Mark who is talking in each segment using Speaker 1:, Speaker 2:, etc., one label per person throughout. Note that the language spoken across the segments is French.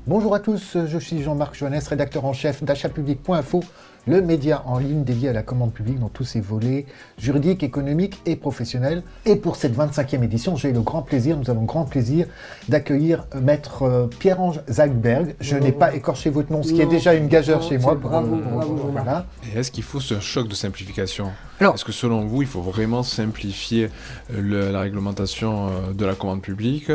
Speaker 1: Bonjour à tous, je suis Jean-Marc Joannès, rédacteur en chef d'achatpublic.info, le média en ligne dédié à la commande publique dans tous ses volets juridiques, économiques et professionnels. Et pour cette 25e édition, nous avons le grand plaisir d'accueillir Maître Pierre-Ange Zalberg. Je n'ai pas écorché votre nom, ce qui est déjà une gageure chez moi.
Speaker 2: Bravo.
Speaker 1: Voilà.
Speaker 3: Et est-ce qu'il faut ce choc de simplification ?
Speaker 2: Alors,
Speaker 3: est-ce que selon vous, il faut vraiment simplifier la réglementation de la commande publique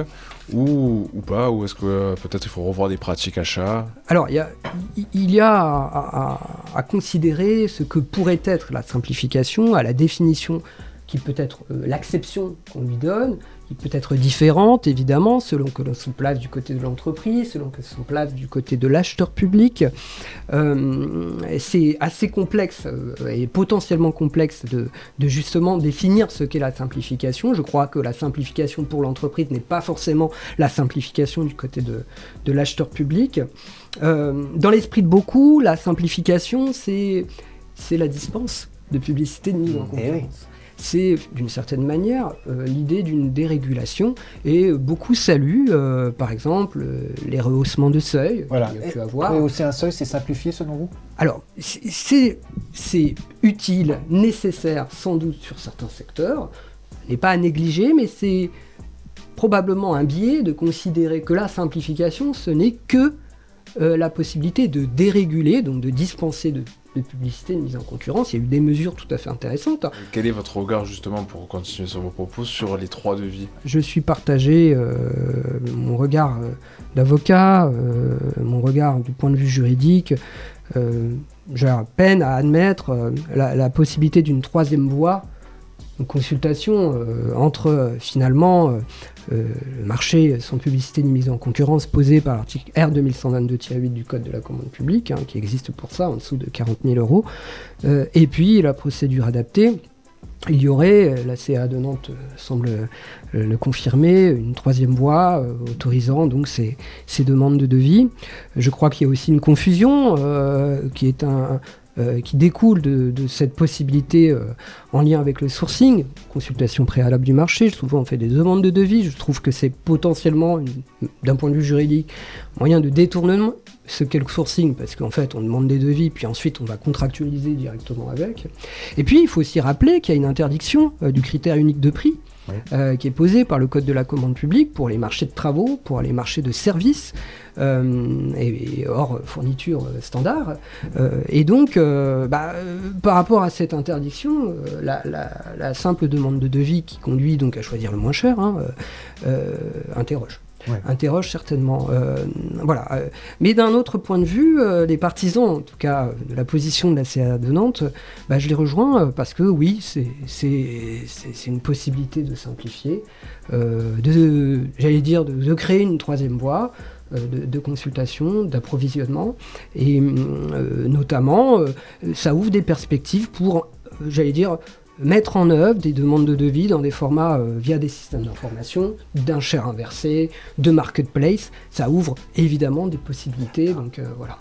Speaker 3: ou pas ? Ou est-ce que peut-être il faut revoir des pratiques achats ?
Speaker 2: Alors, il y a à considérer ce que pourrait être la simplification, à la définition qui peut être l'acception qu'on lui donne, qui peut être différente évidemment selon que l'on se place du côté de l'entreprise, selon que l'on se place du côté de l'acheteur public. C'est assez complexe et potentiellement complexe de justement définir ce qu'est la simplification. Je crois que la simplification pour l'entreprise n'est pas forcément la simplification du côté de l'acheteur public. Dans l'esprit de beaucoup, la simplification, c'est la dispense de publicité de mise en concurrence. C'est d'une certaine manière l'idée d'une dérégulation et beaucoup saluent par exemple les rehaussements de seuil qu'il y a pu avoir.
Speaker 1: Rehausser un seuil, c'est simplifié selon vous ?
Speaker 2: Alors c'est utile, nécessaire sans doute sur certains secteurs, n'est pas à négliger, mais c'est probablement un biais de considérer que la simplification ce n'est que la possibilité de déréguler, donc de dispenser de publicité, de mise en concurrence. Il y a eu des mesures tout à fait intéressantes.
Speaker 3: Quel est votre regard justement, pour continuer sur vos propos, sur les 3 devis ?
Speaker 2: Je suis partagé, mon regard d'avocat, mon regard du point de vue juridique, j'ai peine à admettre la possibilité d'une 3e voie, une consultation entre finalement le marché sans publicité ni mise en concurrence posé par l'article R 2122-8 du Code de la commande publique, qui existe pour ça, en dessous de 40 000 €, et puis la procédure adaptée. Il y aurait, la CA de Nantes semble le confirmer, une 3e voie autorisant donc ces demandes de devis. Je crois qu'il y a aussi une confusion qui découle de cette possibilité en lien avec le sourcing, consultation préalable du marché. Souvent on fait des demandes de devis, je trouve que c'est potentiellement, d'un point de vue juridique, moyen de détournement ce qu'est le sourcing, parce qu'en fait on demande des devis, puis ensuite on va contractualiser directement avec. Et puis il faut aussi rappeler qu'il y a une interdiction du critère unique de prix, qui est posée par le Code de la commande publique pour les marchés de travaux, pour les marchés de services, et hors fourniture standard. Et donc, par rapport à cette interdiction, la simple demande de devis qui conduit donc à choisir le moins cher, interroge. Interroge certainement. Mais d'un autre point de vue, les partisans, en tout cas de la position de la CA de Nantes, je les rejoins parce que oui, c'est une possibilité de simplifier, de créer une 3e voie de consultation, d'approvisionnement, et notamment ça ouvre des perspectives pour, mettre en œuvre des demandes de devis dans des formats via des systèmes d'information, d'enchères inversées, de marketplace. Ça ouvre évidemment des possibilités, donc voilà.